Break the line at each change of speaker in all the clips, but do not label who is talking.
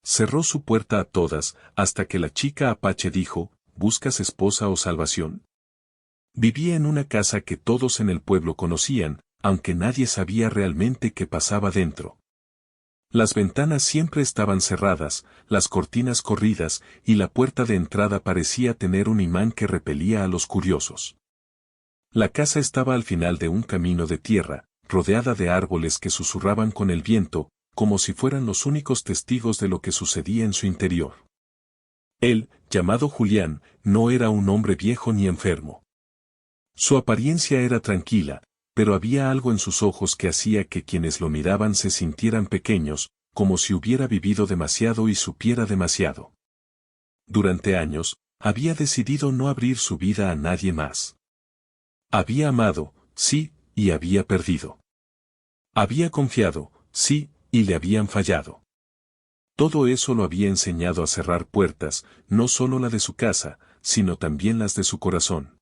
Cerró su puerta a todas, hasta que la chica Apache dijo, ¿buscas esposa o salvación? Vivía en una casa que todos en el pueblo conocían, aunque nadie sabía realmente qué pasaba dentro. Las ventanas siempre estaban cerradas, las cortinas corridas, y la puerta de entrada parecía tener un imán que repelía a los curiosos. La casa estaba al final de un camino de tierra, rodeada de árboles que susurraban con el viento, como si fueran los únicos testigos de lo que sucedía en su interior. Él, llamado Julián, no era un hombre viejo ni enfermo. Su apariencia era tranquila, pero había algo en sus ojos que hacía que quienes lo miraban se sintieran pequeños, como si hubiera vivido demasiado y supiera demasiado. Durante años, había decidido no abrir su vida a nadie más. Había amado, sí, y había perdido. Había confiado, sí, y le habían fallado. Todo eso lo había enseñado a cerrar puertas, no solo la de su casa, sino también las de su corazón.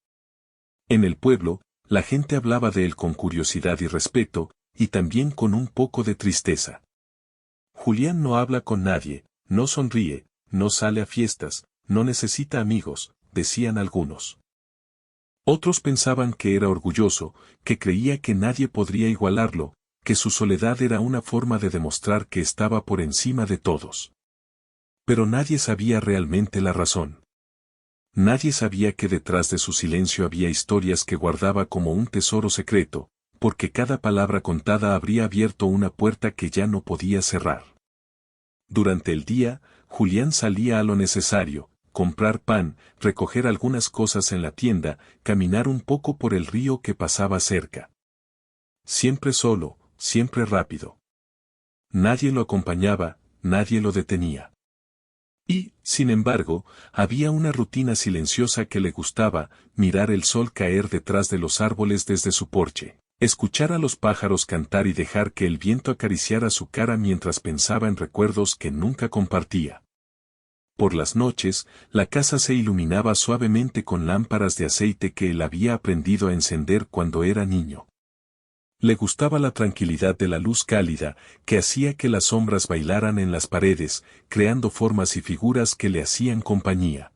En el pueblo, la gente hablaba de él con curiosidad y respeto, y también con un poco de tristeza. Julián no habla con nadie, no sonríe, no sale a fiestas, no necesita amigos, decían algunos. Otros pensaban que era orgulloso, que creía que nadie podría igualarlo, que su soledad era una forma de demostrar que estaba por encima de todos. Pero nadie sabía realmente la razón. Nadie sabía que detrás de su silencio había historias que guardaba como un tesoro secreto, porque cada palabra contada habría abierto una puerta que ya no podía cerrar. Durante el día, Julián salía a lo necesario, comprar pan, recoger algunas cosas en la tienda, caminar un poco por el río que pasaba cerca. Siempre solo, siempre rápido. Nadie lo acompañaba, nadie lo detenía. Y, sin embargo, había una rutina silenciosa que le gustaba, mirar el sol caer detrás de los árboles desde su porche, escuchar a los pájaros cantar y dejar que el viento acariciara su cara mientras pensaba en recuerdos que nunca compartía. Por las noches, la casa se iluminaba suavemente con lámparas de aceite que él había aprendido a encender cuando era niño. Le gustaba la tranquilidad de la luz cálida, que hacía que las sombras bailaran en las paredes, creando formas y figuras que le hacían compañía.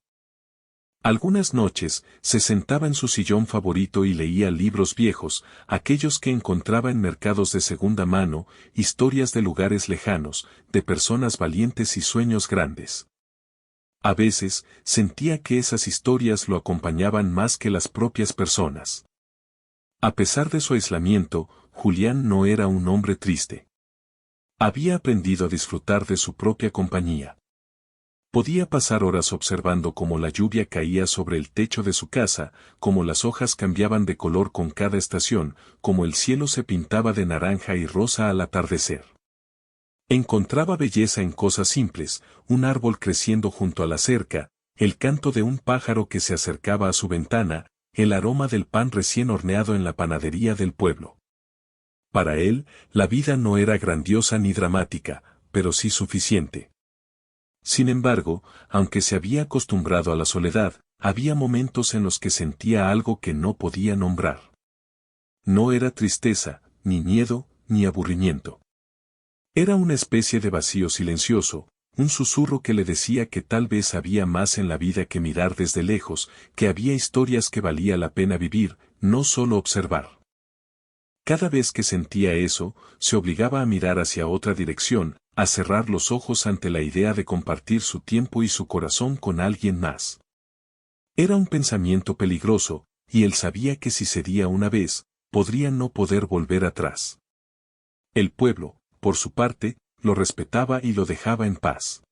Algunas noches, se sentaba en su sillón favorito y leía libros viejos, aquellos que encontraba en mercados de segunda mano, historias de lugares lejanos, de personas valientes y sueños grandes. A veces, sentía que esas historias lo acompañaban más que las propias personas. A pesar de su aislamiento, Julián no era un hombre triste. Había aprendido a disfrutar de su propia compañía. Podía pasar horas observando cómo la lluvia caía sobre el techo de su casa, cómo las hojas cambiaban de color con cada estación, cómo el cielo se pintaba de naranja y rosa al atardecer. Encontraba belleza en cosas simples, un árbol creciendo junto a la cerca, el canto de un pájaro que se acercaba a su ventana, el aroma del pan recién horneado en la panadería del pueblo. Para él, la vida no era grandiosa ni dramática, pero sí suficiente. Sin embargo, aunque se había acostumbrado a la soledad, había momentos en los que sentía algo que no podía nombrar. No era tristeza, ni miedo, ni aburrimiento. Era una especie de vacío silencioso, un susurro que le decía que tal vez había más en la vida que mirar desde lejos, que había historias que valía la pena vivir, no solo observar. Cada vez que sentía eso, se obligaba a mirar hacia otra dirección, a cerrar los ojos ante la idea de compartir su tiempo y su corazón con alguien más. Era un pensamiento peligroso, y él sabía que si cedía una vez, podría no poder volver atrás. El pueblo, por su parte, lo respetaba y lo dejaba en paz.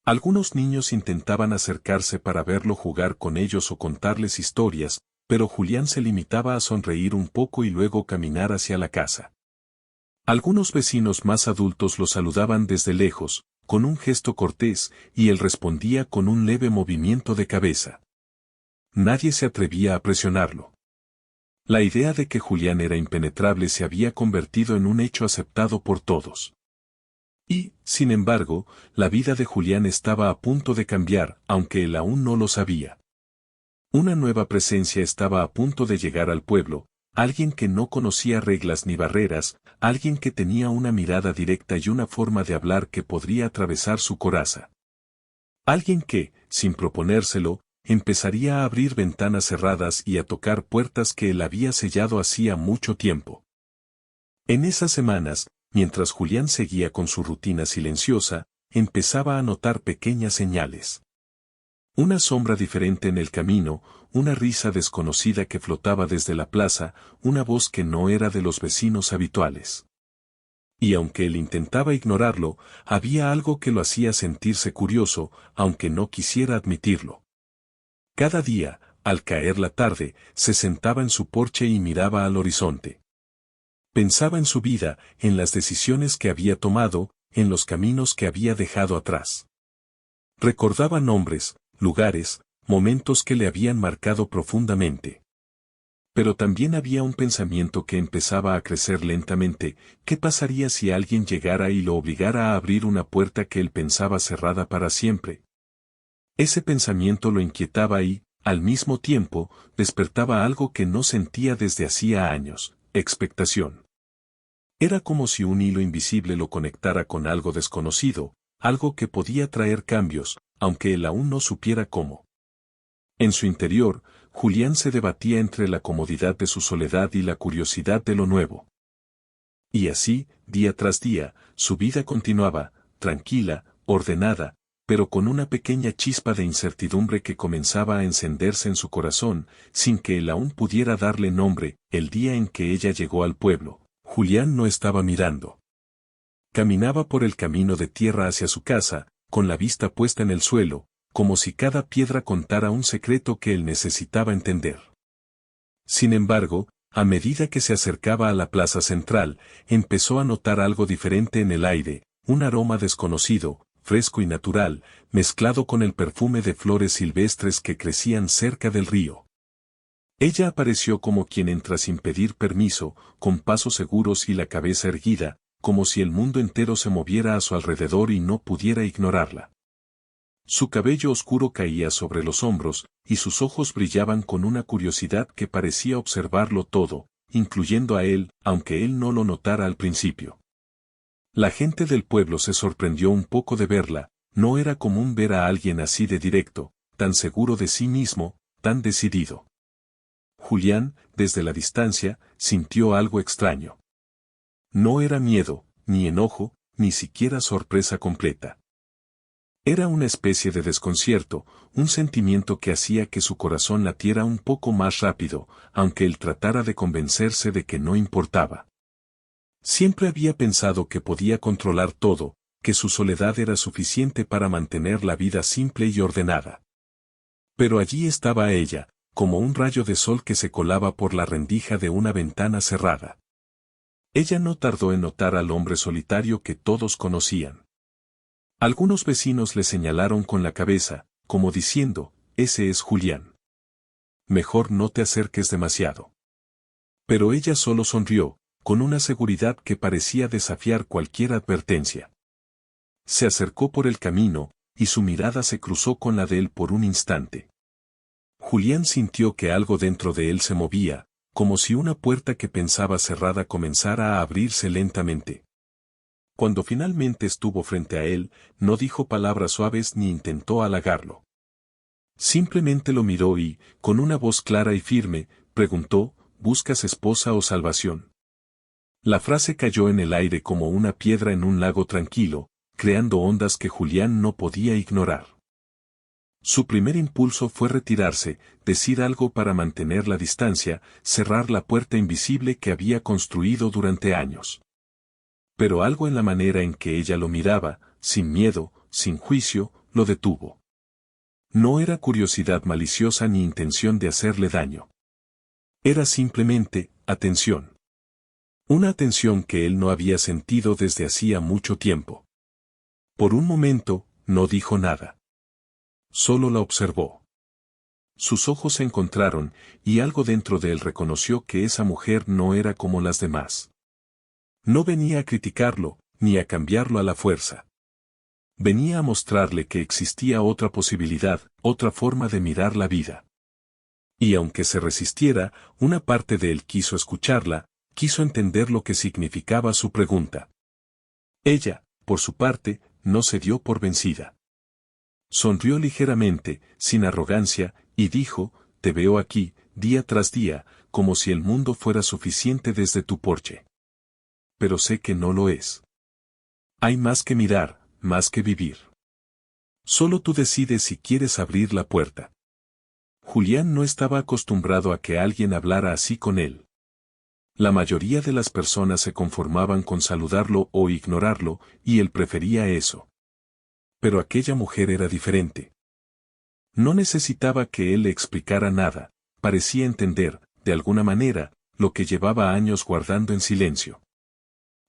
Algunos niños intentaban acercarse para verlo jugar con ellos o contarles historias, pero Julián se limitaba a sonreír un poco y luego caminar hacia la casa. Algunos vecinos más adultos lo saludaban desde lejos, con un gesto cortés, y él respondía con un leve movimiento de cabeza. Nadie se atrevía a presionarlo. La idea de que Julián era impenetrable se había convertido en un hecho aceptado por todos. Y, sin embargo, la vida de Julián estaba a punto de cambiar, aunque él aún no lo sabía. Una nueva presencia estaba a punto de llegar al pueblo, alguien que no conocía reglas ni barreras, alguien que tenía una mirada directa y una forma de hablar que podría atravesar su coraza. Alguien que, sin proponérselo, empezaría a abrir ventanas cerradas y a tocar puertas que él había sellado hacía mucho tiempo. En esas semanas, mientras Julián seguía con su rutina silenciosa, empezaba a notar pequeñas señales. Una sombra diferente en el camino, una risa desconocida que flotaba desde la plaza, una voz que no era de los vecinos habituales. Y aunque él intentaba ignorarlo, había algo que lo hacía sentirse curioso, aunque no quisiera admitirlo. Cada día, al caer la tarde, se sentaba en su porche y miraba al horizonte. Pensaba en su vida, en las decisiones que había tomado, en los caminos que había dejado atrás. Recordaba nombres, lugares, momentos que le habían marcado profundamente. Pero también había un pensamiento que empezaba a crecer lentamente: ¿qué pasaría si alguien llegara y lo obligara a abrir una puerta que él pensaba cerrada para siempre? Ese pensamiento lo inquietaba y, al mismo tiempo, despertaba algo que no sentía desde hacía años: expectación. Era como si un hilo invisible lo conectara con algo desconocido, algo que podía traer cambios, aunque él aún no supiera cómo. En su interior, Julián se debatía entre la comodidad de su soledad y la curiosidad de lo nuevo. Y así, día tras día, su vida continuaba, tranquila, ordenada, pero con una pequeña chispa de incertidumbre que comenzaba a encenderse en su corazón, sin que él aún pudiera darle nombre. El día en que ella llegó al pueblo, Julián no estaba mirando. Caminaba por el camino de tierra hacia su casa, con la vista puesta en el suelo, como si cada piedra contara un secreto que él necesitaba entender. Sin embargo, a medida que se acercaba a la plaza central, empezó a notar algo diferente en el aire: un aroma desconocido, fresco y natural, mezclado con el perfume de flores silvestres que crecían cerca del río. Ella apareció como quien entra sin pedir permiso, con pasos seguros y la cabeza erguida, como si el mundo entero se moviera a su alrededor y no pudiera ignorarla. Su cabello oscuro caía sobre los hombros, y sus ojos brillaban con una curiosidad que parecía observarlo todo, incluyendo a él, aunque él no lo notara al principio. La gente del pueblo se sorprendió un poco de verla. No era común ver a alguien así de directo, tan seguro de sí mismo, tan decidido. Julián, desde la distancia, sintió algo extraño. No era miedo, ni enojo, ni siquiera sorpresa completa. Era una especie de desconcierto, un sentimiento que hacía que su corazón latiera un poco más rápido, aunque él tratara de convencerse de que no importaba. Siempre había pensado que podía controlar todo, que su soledad era suficiente para mantener la vida simple y ordenada. Pero allí estaba ella, como un rayo de sol que se colaba por la rendija de una ventana cerrada. Ella no tardó en notar al hombre solitario que todos conocían. Algunos vecinos le señalaron con la cabeza, como diciendo: ese es Julián. Mejor no te acerques demasiado. Pero ella solo sonrió, con una seguridad que parecía desafiar cualquier advertencia. Se acercó por el camino, y su mirada se cruzó con la de él por un instante. Julián sintió que algo dentro de él se movía, como si una puerta que pensaba cerrada comenzara a abrirse lentamente. Cuando finalmente estuvo frente a él, no dijo palabras suaves ni intentó halagarlo. Simplemente lo miró y, con una voz clara y firme, preguntó: ¿buscas esposa o salvación? La frase cayó en el aire como una piedra en un lago tranquilo, creando ondas que Julián no podía ignorar. Su primer impulso fue retirarse, decir algo para mantener la distancia, cerrar la puerta invisible que había construido durante años. Pero algo en la manera en que ella lo miraba, sin miedo, sin juicio, lo detuvo. No era curiosidad maliciosa ni intención de hacerle daño. Era simplemente atención. Una atención que él no había sentido desde hacía mucho tiempo. Por un momento, no dijo nada. Solo la observó. Sus ojos se encontraron, y algo dentro de él reconoció que esa mujer no era como las demás. No venía a criticarlo, ni a cambiarlo a la fuerza. Venía a mostrarle que existía otra posibilidad, otra forma de mirar la vida. Y aunque se resistiera, una parte de él quiso escucharla, quiso entender lo que significaba su pregunta. Ella, por su parte, no se dio por vencida. Sonrió ligeramente, sin arrogancia, y dijo, te veo aquí, día tras día, como si el mundo fuera suficiente desde tu porche. Pero sé que no lo es. Hay más que mirar, más que vivir. Solo tú decides si quieres abrir la puerta. Julián no estaba acostumbrado a que alguien hablara así con él. La mayoría de las personas se conformaban con saludarlo o ignorarlo, y él prefería eso. Pero aquella mujer era diferente. No necesitaba que él le explicara nada, parecía entender, de alguna manera, lo que llevaba años guardando en silencio.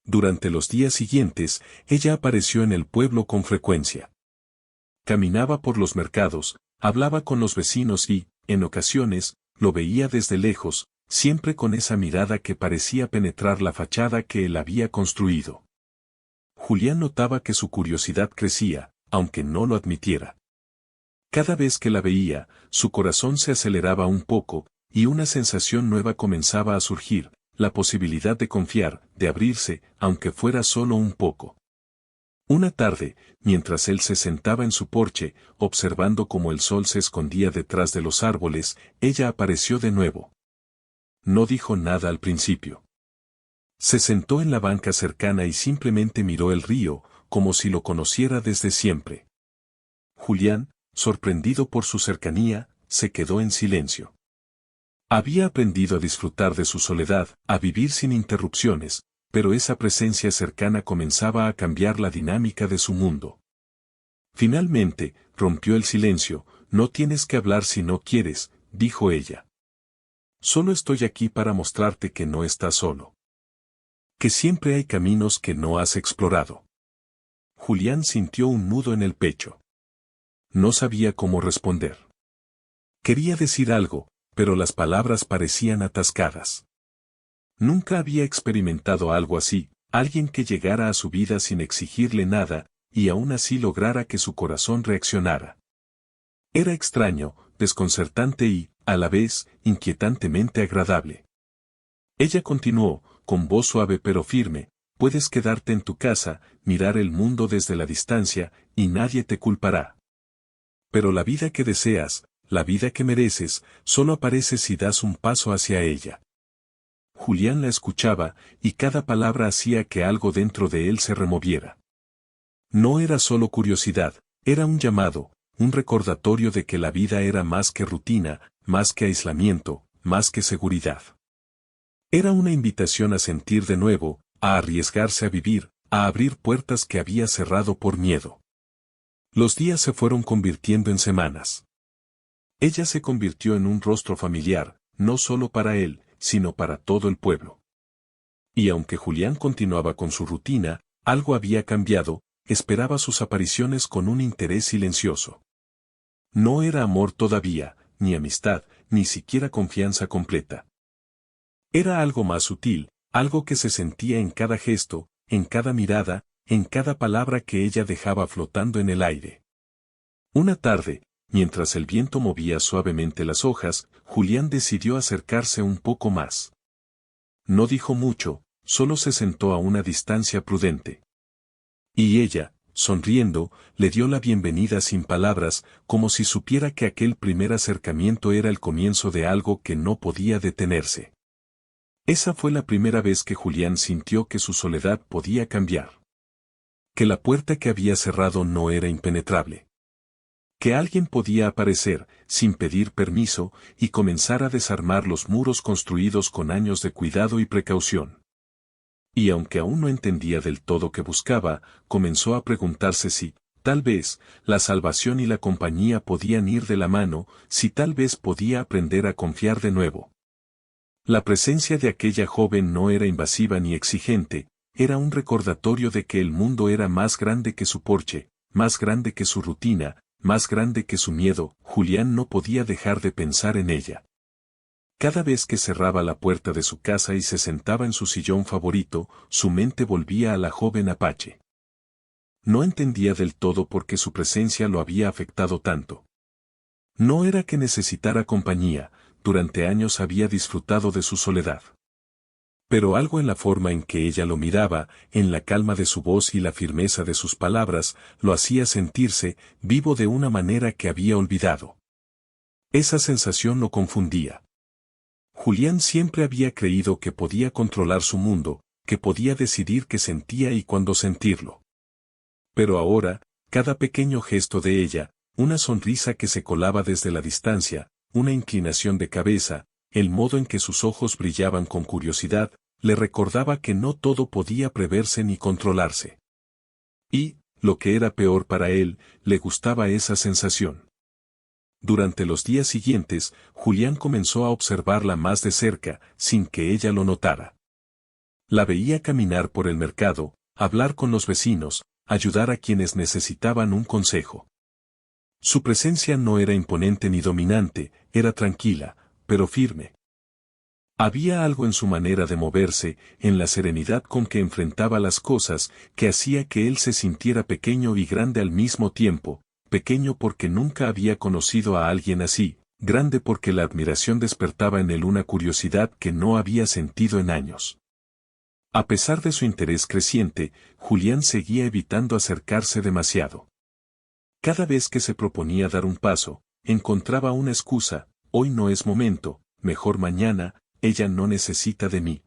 Durante los días siguientes, ella apareció en el pueblo con frecuencia. Caminaba por los mercados, hablaba con los vecinos y, en ocasiones, lo veía desde lejos, siempre con esa mirada que parecía penetrar la fachada que él había construido. Julián notaba que su curiosidad crecía, aunque no lo admitiera. Cada vez que la veía, su corazón se aceleraba un poco, y una sensación nueva comenzaba a surgir, la posibilidad de confiar, de abrirse, aunque fuera solo un poco. Una tarde, mientras él se sentaba en su porche, observando cómo el sol se escondía detrás de los árboles, ella apareció de nuevo. No dijo nada al principio. Se sentó en la banca cercana y simplemente miró el río, como si lo conociera desde siempre. Julián, sorprendido por su cercanía, se quedó en silencio. Había aprendido a disfrutar de su soledad, a vivir sin interrupciones, pero esa presencia cercana comenzaba a cambiar la dinámica de su mundo. Finalmente, rompió el silencio, no tienes que hablar si no quieres, dijo ella. Solo estoy aquí para mostrarte que no estás solo. Que siempre hay caminos que no has explorado. Julián sintió un nudo en el pecho. No sabía cómo responder. Quería decir algo, pero las palabras parecían atascadas. Nunca había experimentado algo así, alguien que llegara a su vida sin exigirle nada, y aún así lograra que su corazón reaccionara. Era extraño, desconcertante y, a la vez, inquietantemente agradable. Ella continuó, con voz suave pero firme, puedes quedarte en tu casa, mirar el mundo desde la distancia, y nadie te culpará. Pero la vida que deseas, la vida que mereces, solo aparece si das un paso hacia ella. Julián la escuchaba, y cada palabra hacía que algo dentro de él se removiera. No era solo curiosidad, era un llamado, un recordatorio de que la vida era más que rutina, más que aislamiento, más que seguridad. Era una invitación a sentir de nuevo, a arriesgarse a vivir, a abrir puertas que había cerrado por miedo. Los días se fueron convirtiendo en semanas. Ella se convirtió en un rostro familiar, no solo para él, sino para todo el pueblo. Y aunque Julián continuaba con su rutina, algo había cambiado, esperaba sus apariciones con un interés silencioso. No era amor todavía, ni amistad, ni siquiera confianza completa. Era algo más sutil, algo que se sentía en cada gesto, en cada mirada, en cada palabra que ella dejaba flotando en el aire. Una tarde, mientras el viento movía suavemente las hojas, Julián decidió acercarse un poco más. No dijo mucho, solo se sentó a una distancia prudente. Y ella, sonriendo, le dio la bienvenida sin palabras, como si supiera que aquel primer acercamiento era el comienzo de algo que no podía detenerse. Esa fue la primera vez que Julián sintió que su soledad podía cambiar. Que la puerta que había cerrado no era impenetrable. Que alguien podía aparecer, sin pedir permiso, y comenzar a desarmar los muros construidos con años de cuidado y precaución. Y aunque aún no entendía del todo qué buscaba, comenzó a preguntarse si, tal vez, la salvación y la compañía podían ir de la mano, si tal vez podía aprender a confiar de nuevo. La presencia de aquella joven no era invasiva ni exigente, era un recordatorio de que el mundo era más grande que su porche, más grande que su rutina, más grande que su miedo. Julián no podía dejar de pensar en ella. Cada vez que cerraba la puerta de su casa y se sentaba en su sillón favorito, su mente volvía a la joven Apache. No entendía del todo por qué su presencia lo había afectado tanto. No era que necesitara compañía, durante años había disfrutado de su soledad. Pero algo en la forma en que ella lo miraba, en la calma de su voz y la firmeza de sus palabras, lo hacía sentirse vivo de una manera que había olvidado. Esa sensación lo confundía. Julián siempre había creído que podía controlar su mundo, que podía decidir qué sentía y cuándo sentirlo. Pero ahora, cada pequeño gesto de ella, una sonrisa que se colaba desde la distancia, una inclinación de cabeza, el modo en que sus ojos brillaban con curiosidad, le recordaba que no todo podía preverse ni controlarse. Y, lo que era peor para él, le gustaba esa sensación. Durante los días siguientes, Julián comenzó a observarla más de cerca, sin que ella lo notara. La veía caminar por el mercado, hablar con los vecinos, ayudar a quienes necesitaban un consejo. Su presencia no era imponente ni dominante, era tranquila, pero firme. Había algo en su manera de moverse, en la serenidad con que enfrentaba las cosas, que hacía que él se sintiera pequeño y grande al mismo tiempo, pequeño porque nunca había conocido a alguien así, grande porque la admiración despertaba en él una curiosidad que no había sentido en años. A pesar de su interés creciente, Julián seguía evitando acercarse demasiado. Cada vez que se proponía dar un paso, encontraba una excusa: hoy no es momento, mejor mañana, ella no necesita de mí.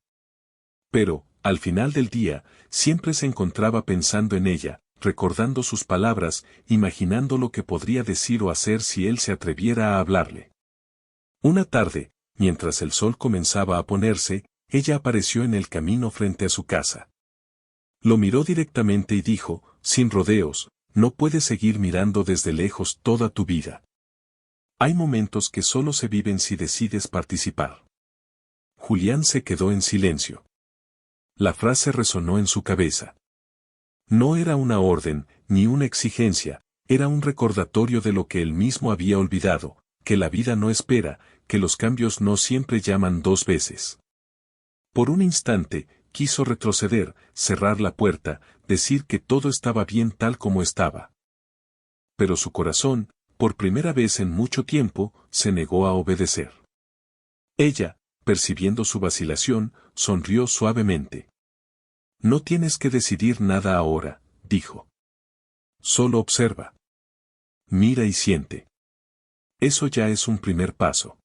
Pero, al final del día, siempre se encontraba pensando en ella, recordando sus palabras, imaginando lo que podría decir o hacer si él se atreviera a hablarle. Una tarde, mientras el sol comenzaba a ponerse, ella apareció en el camino frente a su casa. Lo miró directamente y dijo, sin rodeos: no puedes seguir mirando desde lejos toda tu vida. Hay momentos que solo se viven si decides participar. Julián se quedó en silencio. La frase resonó en su cabeza. No era una orden, ni una exigencia, era un recordatorio de lo que él mismo había olvidado, que la vida no espera, que los cambios no siempre llaman dos veces. Por un instante, quiso retroceder, cerrar la puerta, decir que todo estaba bien tal como estaba. Pero su corazón, por primera vez en mucho tiempo, se negó a obedecer. Ella, percibiendo su vacilación, sonrió suavemente. No tienes que decidir nada ahora, dijo. Solo observa. Mira y siente. Eso ya es un primer paso.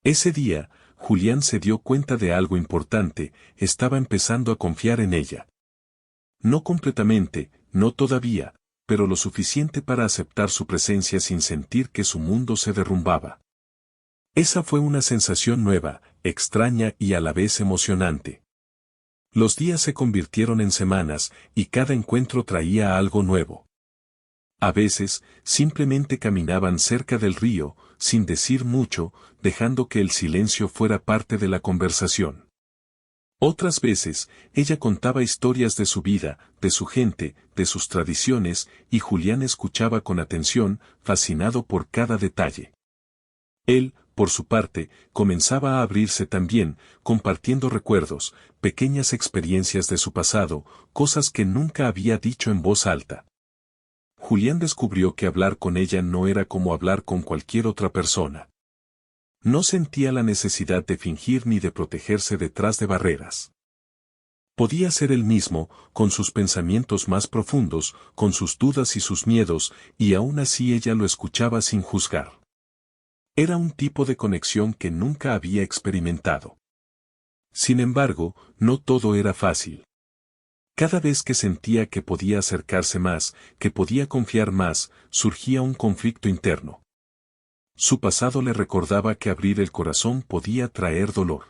Ese día, Julián se dio cuenta de algo importante: estaba empezando a confiar en ella. No completamente, no todavía, pero lo suficiente para aceptar su presencia sin sentir que su mundo se derrumbaba. Esa fue una sensación nueva, extraña y a la vez emocionante. Los días se convirtieron en semanas, y cada encuentro traía algo nuevo. A veces, simplemente caminaban cerca del río, sin decir mucho, dejando que el silencio fuera parte de la conversación. Otras veces, ella contaba historias de su vida, de su gente, de sus tradiciones, y Julián escuchaba con atención, fascinado por cada detalle. Él, por su parte, comenzaba a abrirse también, compartiendo recuerdos, pequeñas experiencias de su pasado, cosas que nunca había dicho en voz alta. Julián descubrió que hablar con ella no era como hablar con cualquier otra persona. No sentía la necesidad de fingir ni de protegerse detrás de barreras. Podía ser él mismo, con sus pensamientos más profundos, con sus dudas y sus miedos, y aún así ella lo escuchaba sin juzgar. Era un tipo de conexión que nunca había experimentado. Sin embargo, no todo era fácil. Cada vez que sentía que podía acercarse más, que podía confiar más, surgía un conflicto interno. Su pasado le recordaba que abrir el corazón podía traer dolor.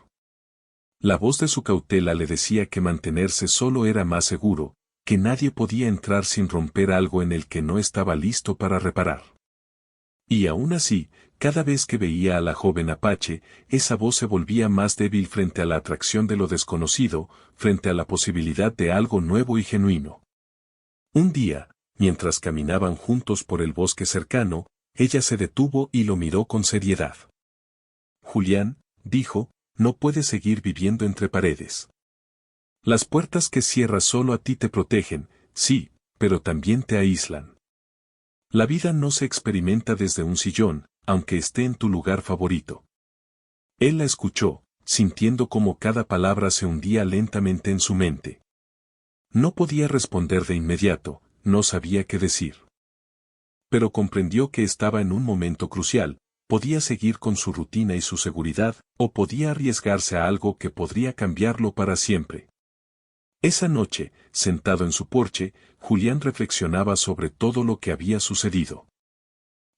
La voz de su cautela le decía que mantenerse solo era más seguro, que nadie podía entrar sin romper algo en el que no estaba listo para reparar. Y aún así, cada vez que veía a la joven Apache, esa voz se volvía más débil frente a la atracción de lo desconocido, frente a la posibilidad de algo nuevo y genuino. Un día, mientras caminaban juntos por el bosque cercano, ella se detuvo y lo miró con seriedad. Julián, dijo, no puedes seguir viviendo entre paredes. Las puertas que cierras solo a ti te protegen, sí, pero también te aíslan. La vida no se experimenta desde un sillón, aunque esté en tu lugar favorito. Él la escuchó, sintiendo cómo cada palabra se hundía lentamente en su mente. No podía responder de inmediato, no sabía qué decir. Pero comprendió que estaba en un momento crucial, podía seguir con su rutina y su seguridad, o podía arriesgarse a algo que podría cambiarlo para siempre. Esa noche, sentado en su porche, Julián reflexionaba sobre todo lo que había sucedido.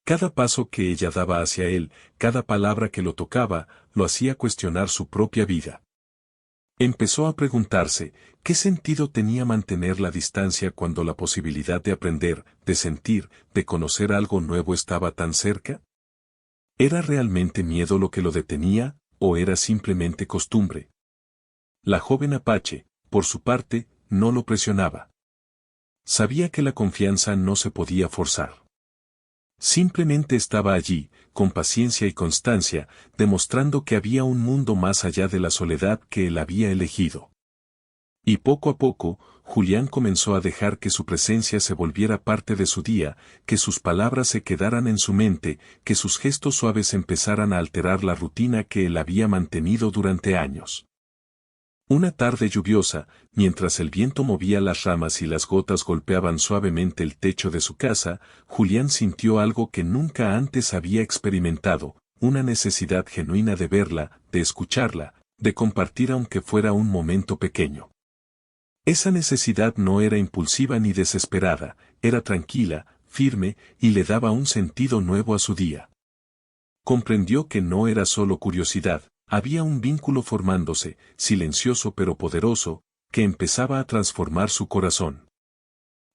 Cada paso que ella daba hacia él, cada palabra que lo tocaba, lo hacía cuestionar su propia vida. Empezó a preguntarse, ¿qué sentido tenía mantener la distancia cuando la posibilidad de aprender, de sentir, de conocer algo nuevo estaba tan cerca? ¿Era realmente miedo lo que lo detenía, o era simplemente costumbre? La joven Apache, por su parte, no lo presionaba. Sabía que la confianza no se podía forzar. Simplemente estaba allí, con paciencia y constancia, demostrando que había un mundo más allá de la soledad que él había elegido. Y poco a poco, Julián comenzó a dejar que su presencia se volviera parte de su día, que sus palabras se quedaran en su mente, que sus gestos suaves empezaran a alterar la rutina que él había mantenido durante años. Una tarde lluviosa, mientras el viento movía las ramas y las gotas golpeaban suavemente el techo de su casa, Julián sintió algo que nunca antes había experimentado, una necesidad genuina de verla, de escucharla, de compartir aunque fuera un momento pequeño. Esa necesidad no era impulsiva ni desesperada, era tranquila, firme, y le daba un sentido nuevo a su día. Comprendió que no era solo curiosidad, había un vínculo formándose, silencioso pero poderoso, que empezaba a transformar su corazón.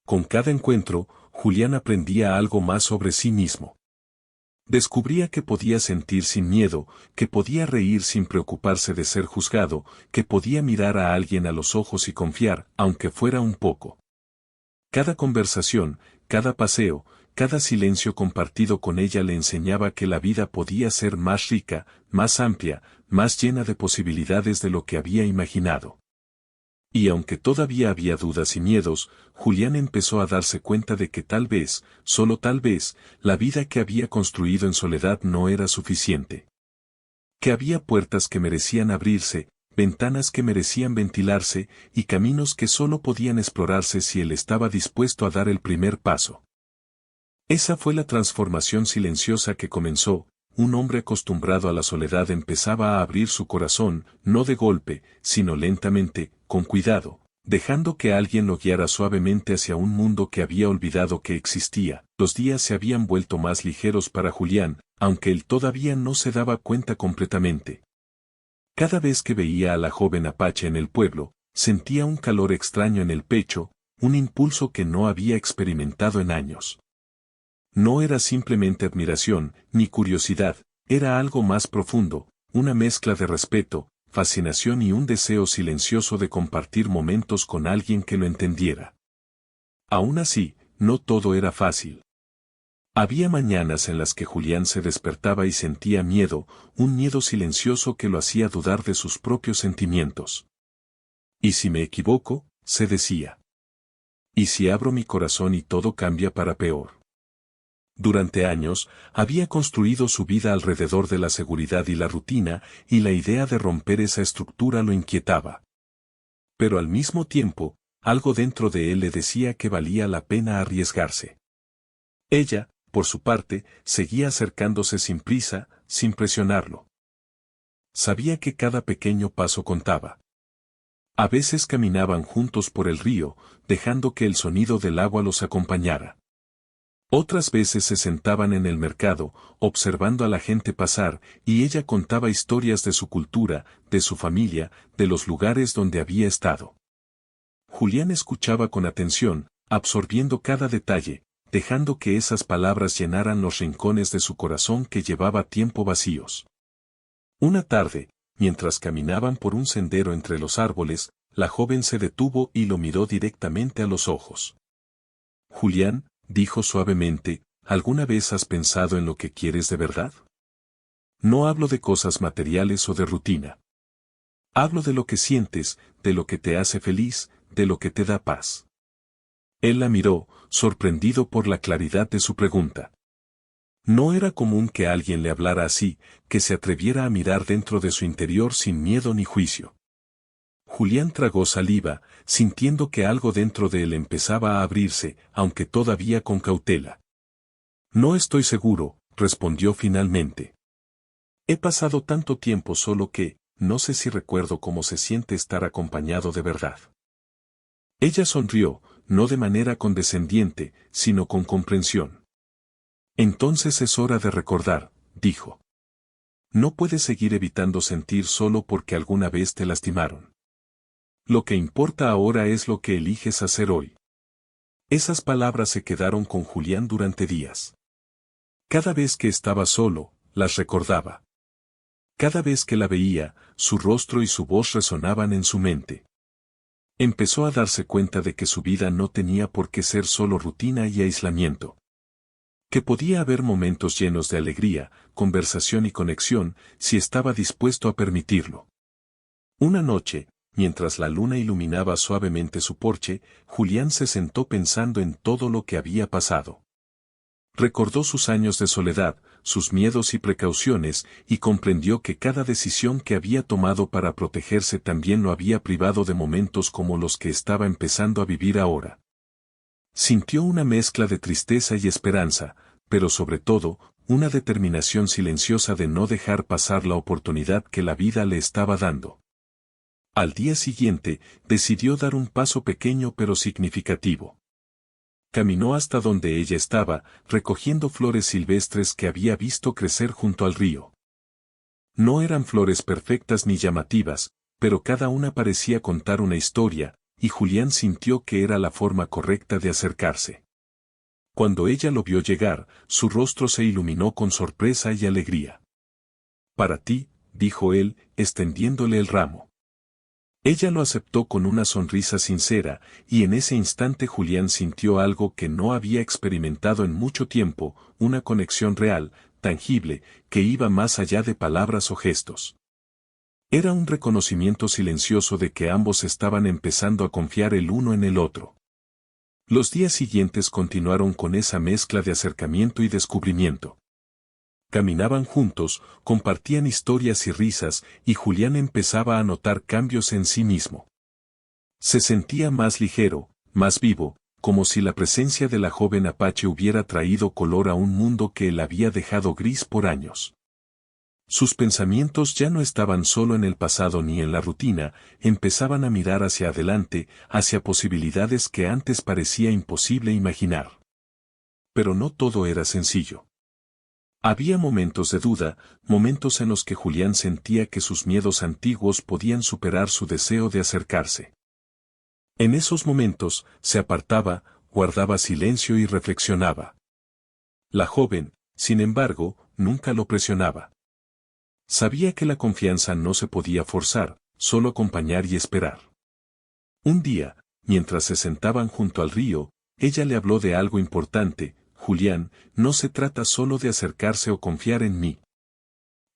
Con cada encuentro, Julián aprendía algo más sobre sí mismo. Descubría que podía sentir sin miedo, que podía reír sin preocuparse de ser juzgado, que podía mirar a alguien a los ojos y confiar, aunque fuera un poco. Cada conversación, cada paseo, cada silencio compartido con ella le enseñaba que la vida podía ser más rica, más amplia, más llena de posibilidades de lo que había imaginado. Y aunque todavía había dudas y miedos, Julián empezó a darse cuenta de que tal vez, solo tal vez, la vida que había construido en soledad no era suficiente. Que había puertas que merecían abrirse, ventanas que merecían ventilarse, y caminos que solo podían explorarse si él estaba dispuesto a dar el primer paso. Esa fue la transformación silenciosa que comenzó. Un hombre acostumbrado a la soledad empezaba a abrir su corazón, no de golpe, sino lentamente, con cuidado, dejando que alguien lo guiara suavemente hacia un mundo que había olvidado que existía. Los días se habían vuelto más ligeros para Julián, aunque él todavía no se daba cuenta completamente. Cada vez que veía a la joven Apache en el pueblo, sentía un calor extraño en el pecho, un impulso que no había experimentado en años. No era simplemente admiración, ni curiosidad, era algo más profundo, una mezcla de respeto, fascinación y un deseo silencioso de compartir momentos con alguien que lo entendiera. Aún así, no todo era fácil. Había mañanas en las que Julián se despertaba y sentía miedo, un miedo silencioso que lo hacía dudar de sus propios sentimientos. ¿Y si me equivoco?, se decía. ¿Y si abro mi corazón y todo cambia para peor? Durante años, había construido su vida alrededor de la seguridad y la rutina, y la idea de romper esa estructura lo inquietaba. Pero al mismo tiempo, algo dentro de él le decía que valía la pena arriesgarse. Ella, por su parte, seguía acercándose sin prisa, sin presionarlo. Sabía que cada pequeño paso contaba. A veces caminaban juntos por el río, dejando que el sonido del agua los acompañara. Otras veces se sentaban en el mercado, observando a la gente pasar, y ella contaba historias de su cultura, de su familia, de los lugares donde había estado. Julián escuchaba con atención, absorbiendo cada detalle, dejando que esas palabras llenaran los rincones de su corazón que llevaba tiempo vacíos. Una tarde, mientras caminaban por un sendero entre los árboles, la joven se detuvo y lo miró directamente a los ojos. Julián, dijo suavemente, ¿alguna vez has pensado en lo que quieres de verdad? No hablo de cosas materiales o de rutina. Hablo de lo que sientes, de lo que te hace feliz, de lo que te da paz. Él la miró, sorprendido por la claridad de su pregunta. No era común que alguien le hablara así, que se atreviera a mirar dentro de su interior sin miedo ni juicio. Julián tragó saliva, sintiendo que algo dentro de él empezaba a abrirse, aunque todavía con cautela. No estoy seguro, respondió finalmente. He pasado tanto tiempo solo que, no sé si recuerdo cómo se siente estar acompañado de verdad. Ella sonrió, no de manera condescendiente, sino con comprensión. Entonces es hora de recordar, dijo. No puedes seguir evitando sentir solo porque alguna vez te lastimaron. Lo que importa ahora es lo que eliges hacer hoy. Esas palabras se quedaron con Julián durante días. Cada vez que estaba solo, las recordaba. Cada vez que la veía, su rostro y su voz resonaban en su mente. Empezó a darse cuenta de que su vida no tenía por qué ser solo rutina y aislamiento. Que podía haber momentos llenos de alegría, conversación y conexión, si estaba dispuesto a permitirlo. Una noche, mientras la luna iluminaba suavemente su porche, Julián se sentó pensando en todo lo que había pasado. Recordó sus años de soledad, sus miedos y precauciones, y comprendió que cada decisión que había tomado para protegerse también lo había privado de momentos como los que estaba empezando a vivir ahora. Sintió una mezcla de tristeza y esperanza, pero sobre todo, una determinación silenciosa de no dejar pasar la oportunidad que la vida le estaba dando. Al día siguiente, decidió dar un paso pequeño pero significativo. Caminó hasta donde ella estaba, recogiendo flores silvestres que había visto crecer junto al río. No eran flores perfectas ni llamativas, pero cada una parecía contar una historia, y Julián sintió que era la forma correcta de acercarse. Cuando ella lo vio llegar, su rostro se iluminó con sorpresa y alegría. «Para ti», dijo él, extendiéndole el ramo. Ella lo aceptó con una sonrisa sincera, y en ese instante Julián sintió algo que no había experimentado en mucho tiempo, una conexión real, tangible, que iba más allá de palabras o gestos. Era un reconocimiento silencioso de que ambos estaban empezando a confiar el uno en el otro. Los días siguientes continuaron con esa mezcla de acercamiento y descubrimiento. Caminaban juntos, compartían historias y risas, y Julián empezaba a notar cambios en sí mismo. Se sentía más ligero, más vivo, como si la presencia de la joven Apache hubiera traído color a un mundo que él había dejado gris por años. Sus pensamientos ya no estaban solo en el pasado ni en la rutina, empezaban a mirar hacia adelante, hacia posibilidades que antes parecía imposible imaginar. Pero no todo era sencillo. Había momentos de duda, momentos en los que Julián sentía que sus miedos antiguos podían superar su deseo de acercarse. En esos momentos, se apartaba, guardaba silencio y reflexionaba. La joven, sin embargo, nunca lo presionaba. Sabía que la confianza no se podía forzar, solo acompañar y esperar. Un día, mientras se sentaban junto al río, ella le habló de algo importante. Julián, no se trata solo de acercarse o confiar en mí.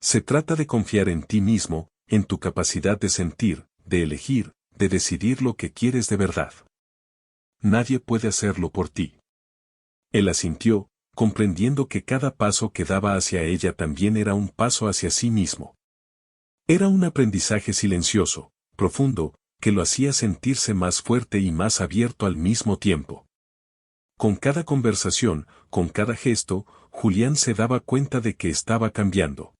Se trata de confiar en ti mismo, en tu capacidad de sentir, de elegir, de decidir lo que quieres de verdad. Nadie puede hacerlo por ti. Él asintió, comprendiendo que cada paso que daba hacia ella también era un paso hacia sí mismo. Era un aprendizaje silencioso, profundo, que lo hacía sentirse más fuerte y más abierto al mismo tiempo. Con cada conversación, con cada gesto, Julián se daba cuenta de que estaba cambiando.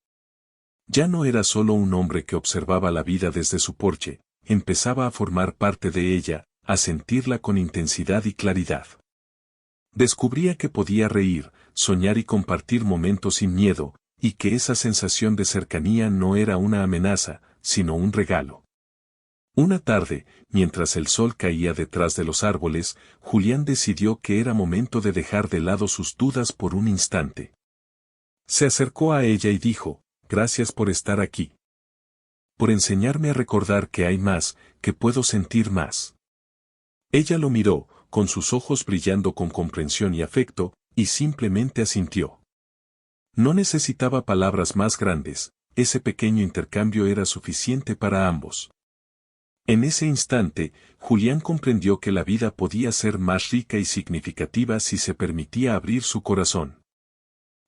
Ya no era solo un hombre que observaba la vida desde su porche, empezaba a formar parte de ella, a sentirla con intensidad y claridad. Descubría que podía reír, soñar y compartir momentos sin miedo, y que esa sensación de cercanía no era una amenaza, sino un regalo. Una tarde, mientras el sol caía detrás de los árboles, Julián decidió que era momento de dejar de lado sus dudas por un instante. Se acercó a ella y dijo, «Gracias por estar aquí. Por enseñarme a recordar que hay más, que puedo sentir más». Ella lo miró, con sus ojos brillando con comprensión y afecto, y simplemente asintió. No necesitaba palabras más grandes, ese pequeño intercambio era suficiente para ambos. En ese instante, Julián comprendió que la vida podía ser más rica y significativa si se permitía abrir su corazón.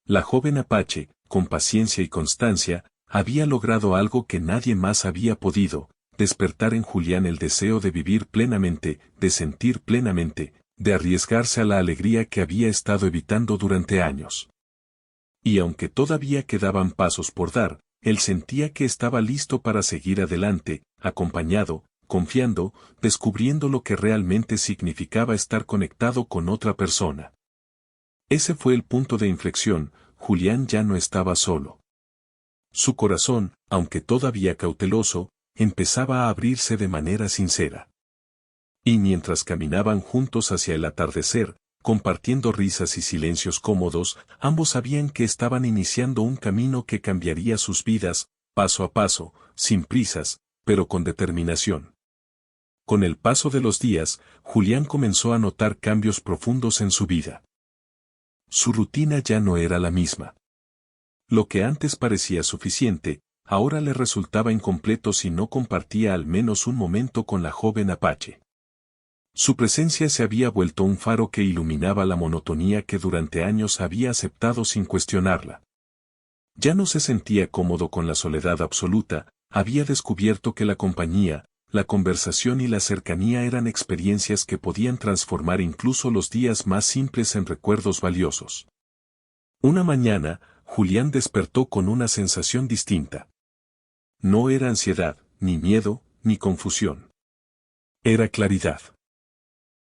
La joven Apache, con paciencia y constancia, había logrado algo que nadie más había podido, despertar en Julián el deseo de vivir plenamente, de sentir plenamente, de arriesgarse a la alegría que había estado evitando durante años. Y aunque todavía quedaban pasos por dar, él sentía que estaba listo para seguir adelante, acompañado, confiando, descubriendo lo que realmente significaba estar conectado con otra persona. Ese fue el punto de inflexión. Julián ya no estaba solo. Su corazón, aunque todavía cauteloso, empezaba a abrirse de manera sincera. Y mientras caminaban juntos hacia el atardecer, compartiendo risas y silencios cómodos, ambos sabían que estaban iniciando un camino que cambiaría sus vidas, paso a paso, sin prisas, pero con determinación. Con el paso de los días, Julián comenzó a notar cambios profundos en su vida. Su rutina ya no era la misma. Lo que antes parecía suficiente, ahora le resultaba incompleto si no compartía al menos un momento con la joven Apache. Su presencia se había vuelto un faro que iluminaba la monotonía que durante años había aceptado sin cuestionarla. Ya no se sentía cómodo con la soledad absoluta, había descubierto que la compañía, la conversación y la cercanía eran experiencias que podían transformar incluso los días más simples en recuerdos valiosos. Una mañana, Julián despertó con una sensación distinta. No era ansiedad, ni miedo, ni confusión. Era claridad.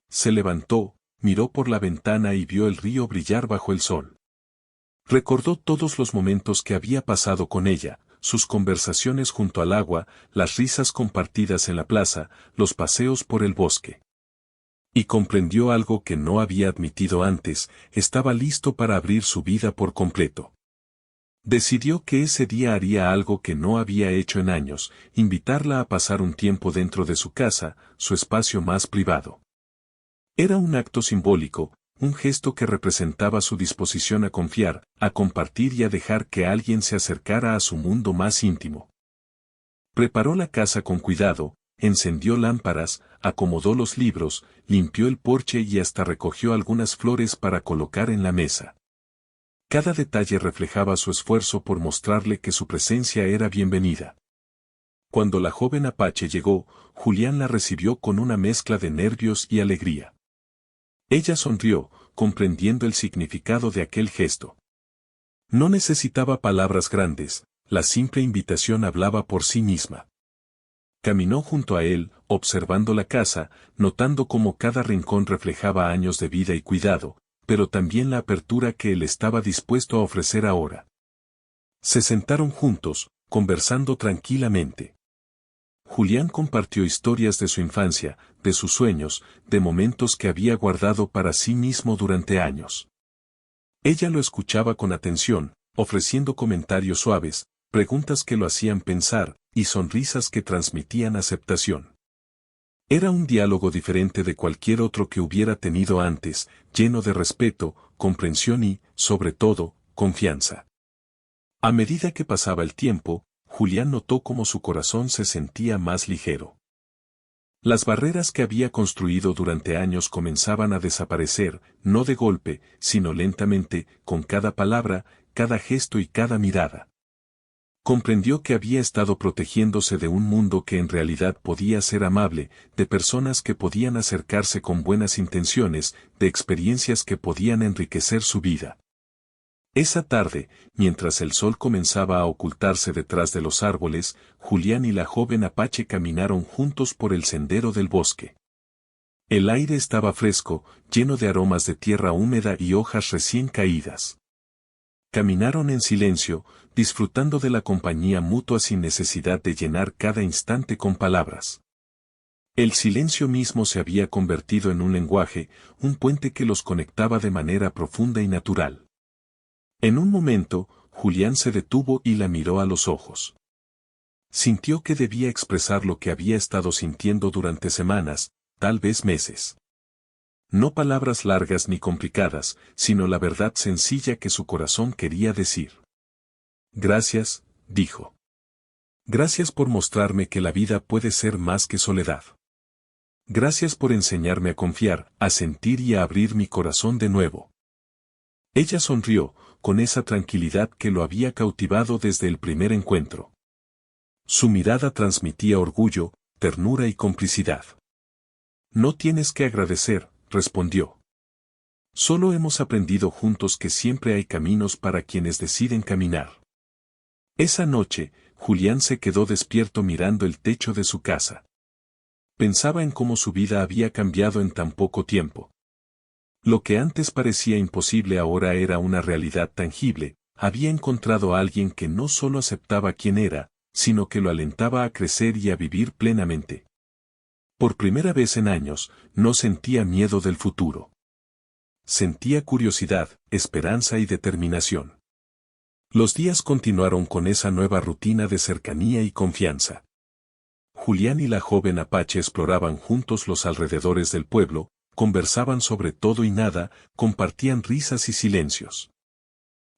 Se levantó, miró por la ventana y vio el río brillar bajo el sol. Recordó todos los momentos que había pasado con ella, sus conversaciones junto al agua, las risas compartidas en la plaza, los paseos por el bosque. Y comprendió algo que no había admitido antes, estaba listo para abrir su vida por completo. Decidió que ese día haría algo que no había hecho en años, invitarla a pasar un tiempo dentro de su casa, su espacio más privado. Era un acto simbólico, un gesto que representaba su disposición a confiar, a compartir y a dejar que alguien se acercara a su mundo más íntimo. Preparó la casa con cuidado, encendió lámparas, acomodó los libros, limpió el porche y hasta recogió algunas flores para colocar en la mesa. Cada detalle reflejaba su esfuerzo por mostrarle que su presencia era bienvenida. Cuando la joven Apache llegó, Julián la recibió con una mezcla de nervios y alegría. Ella sonrió, comprendiendo el significado de aquel gesto. No necesitaba palabras grandes, la simple invitación hablaba por sí misma. Caminó junto a él, observando la casa, notando cómo cada rincón reflejaba años de vida y cuidado, pero también la apertura que él estaba dispuesto a ofrecer ahora. Se sentaron juntos, conversando tranquilamente. Julián compartió historias de su infancia, de sus sueños, de momentos que había guardado para sí mismo durante años. Ella lo escuchaba con atención, ofreciendo comentarios suaves, preguntas que lo hacían pensar, y sonrisas que transmitían aceptación. Era un diálogo diferente de cualquier otro que hubiera tenido antes, lleno de respeto, comprensión y, sobre todo, confianza. A medida que pasaba el tiempo, Julián notó cómo su corazón se sentía más ligero. Las barreras que había construido durante años comenzaban a desaparecer, no de golpe, sino lentamente, con cada palabra, cada gesto y cada mirada. Comprendió que había estado protegiéndose de un mundo que en realidad podía ser amable, de personas que podían acercarse con buenas intenciones, de experiencias que podían enriquecer su vida. Esa tarde, mientras el sol comenzaba a ocultarse detrás de los árboles, Julián y la joven Apache caminaron juntos por el sendero del bosque. El aire estaba fresco, lleno de aromas de tierra húmeda y hojas recién caídas. Caminaron en silencio, disfrutando de la compañía mutua sin necesidad de llenar cada instante con palabras. El silencio mismo se había convertido en un lenguaje, un puente que los conectaba de manera profunda y natural. En un momento, Julián se detuvo y la miró a los ojos. Sintió que debía expresar lo que había estado sintiendo durante semanas, tal vez meses. No palabras largas ni complicadas, sino la verdad sencilla que su corazón quería decir. Gracias, dijo. Gracias por mostrarme que la vida puede ser más que soledad. Gracias por enseñarme a confiar, a sentir y a abrir mi corazón de nuevo. Ella sonrió, con esa tranquilidad que lo había cautivado desde el primer encuentro. Su mirada transmitía orgullo, ternura y complicidad. No tienes que agradecer, respondió. Solo hemos aprendido juntos que siempre hay caminos para quienes deciden caminar. Esa noche, Julián se quedó despierto mirando el techo de su casa. Pensaba en cómo su vida había cambiado en tan poco tiempo. Lo que antes parecía imposible ahora era una realidad tangible. Había encontrado a alguien que no solo aceptaba quién era, sino que lo alentaba a crecer y a vivir plenamente. Por primera vez en años, no sentía miedo del futuro. Sentía curiosidad, esperanza y determinación. Los días continuaron con esa nueva rutina de cercanía y confianza. Julián y la joven Apache exploraban juntos los alrededores del pueblo, conversaban sobre todo y nada, compartían risas y silencios.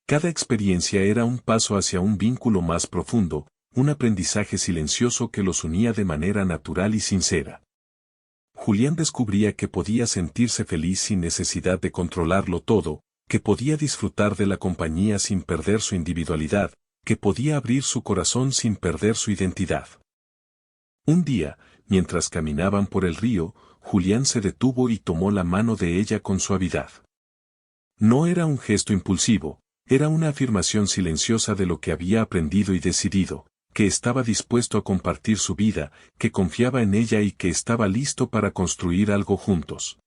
Cada experiencia era un paso hacia un vínculo más profundo, un aprendizaje silencioso que los unía de manera natural y sincera. Julián descubría que podía sentirse feliz sin necesidad de controlarlo todo, que podía disfrutar de la compañía sin perder su individualidad, que podía abrir su corazón sin perder su identidad. Un día, mientras caminaban por el río, Julián se detuvo y tomó la mano de ella con suavidad. No era un gesto impulsivo, era una afirmación silenciosa de lo que había aprendido y decidido, que estaba dispuesto a compartir su vida, que confiaba en ella y que estaba listo para construir algo juntos.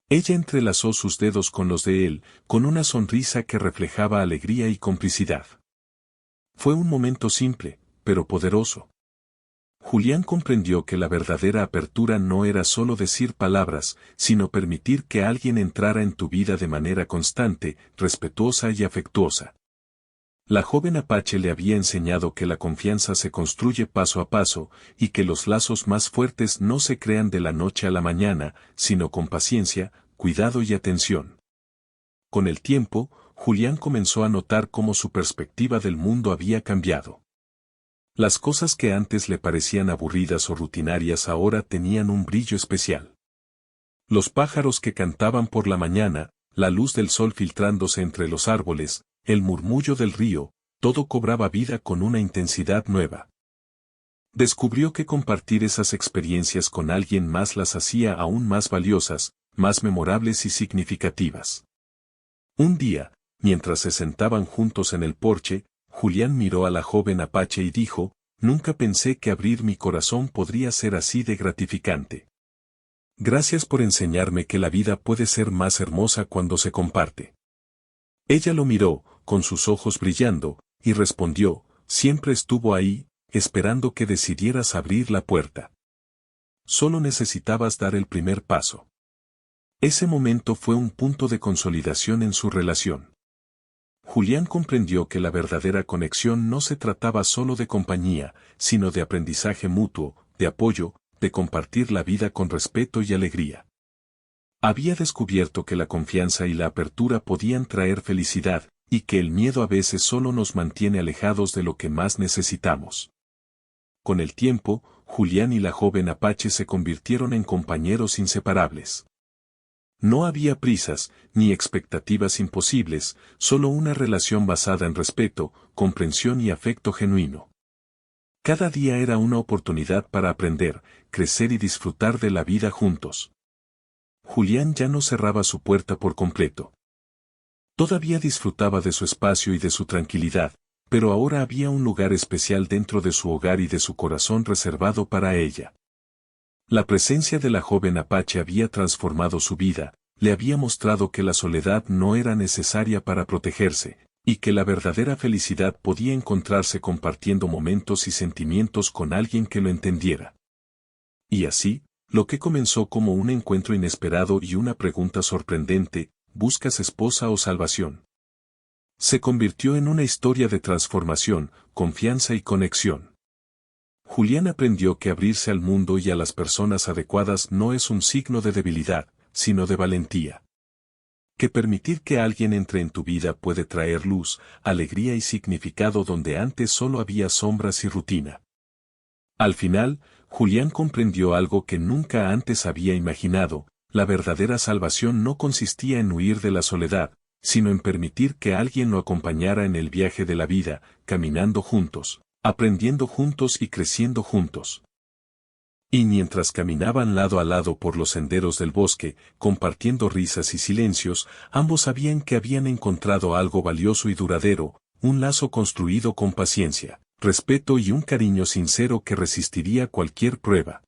Ella entrelazó sus dedos con los de él, con una sonrisa que reflejaba alegría y complicidad. Fue un momento simple, pero poderoso. Julián comprendió que la verdadera apertura no era solo decir palabras, sino permitir que alguien entrara en tu vida de manera constante, respetuosa y afectuosa. La joven Apache le había enseñado que la confianza se construye paso a paso, y que los lazos más fuertes no se crean de la noche a la mañana, sino con paciencia, cuidado y atención. Con el tiempo, Julián comenzó a notar cómo su perspectiva del mundo había cambiado. Las cosas que antes le parecían aburridas o rutinarias ahora tenían un brillo especial. Los pájaros que cantaban por la mañana, la luz del sol filtrándose entre los árboles, el murmullo del río, todo cobraba vida con una intensidad nueva. Descubrió que compartir esas experiencias con alguien más las hacía aún más valiosas, más memorables y significativas. Un día, mientras se sentaban juntos en el porche, Julián miró a la joven Apache y dijo, «Nunca pensé que abrir mi corazón podría ser así de gratificante. Gracias por enseñarme que la vida puede ser más hermosa cuando se comparte». Ella lo miró, con sus ojos brillando, y respondió, «Siempre estuvo ahí, esperando que decidieras abrir la puerta. Solo necesitabas dar el primer paso». Ese momento fue un punto de consolidación en su relación. Julián comprendió que la verdadera conexión no se trataba solo de compañía, sino de aprendizaje mutuo, de apoyo, de compartir la vida con respeto y alegría. Había descubierto que la confianza y la apertura podían traer felicidad, y que el miedo a veces solo nos mantiene alejados de lo que más necesitamos. Con el tiempo, Julián y la joven Apache se convirtieron en compañeros inseparables. No había prisas, ni expectativas imposibles, solo una relación basada en respeto, comprensión y afecto genuino. Cada día era una oportunidad para aprender, crecer y disfrutar de la vida juntos. Julián ya no cerraba su puerta por completo. Todavía disfrutaba de su espacio y de su tranquilidad, pero ahora había un lugar especial dentro de su hogar y de su corazón reservado para ella. La presencia de la joven Apache había transformado su vida, le había mostrado que la soledad no era necesaria para protegerse, y que la verdadera felicidad podía encontrarse compartiendo momentos y sentimientos con alguien que lo entendiera. Y así, lo que comenzó como un encuentro inesperado y una pregunta sorprendente, ¿buscas esposa o salvación?, se convirtió en una historia de transformación, confianza y conexión. Julián aprendió que abrirse al mundo y a las personas adecuadas no es un signo de debilidad, sino de valentía. Que permitir que alguien entre en tu vida puede traer luz, alegría y significado donde antes solo había sombras y rutina. Al final, Julián comprendió algo que nunca antes había imaginado: la verdadera salvación no consistía en huir de la soledad, sino en permitir que alguien lo acompañara en el viaje de la vida, caminando juntos, aprendiendo juntos y creciendo juntos. Y mientras caminaban lado a lado por los senderos del bosque, compartiendo risas y silencios, ambos sabían que habían encontrado algo valioso y duradero, un lazo construido con paciencia, respeto y un cariño sincero que resistiría cualquier prueba.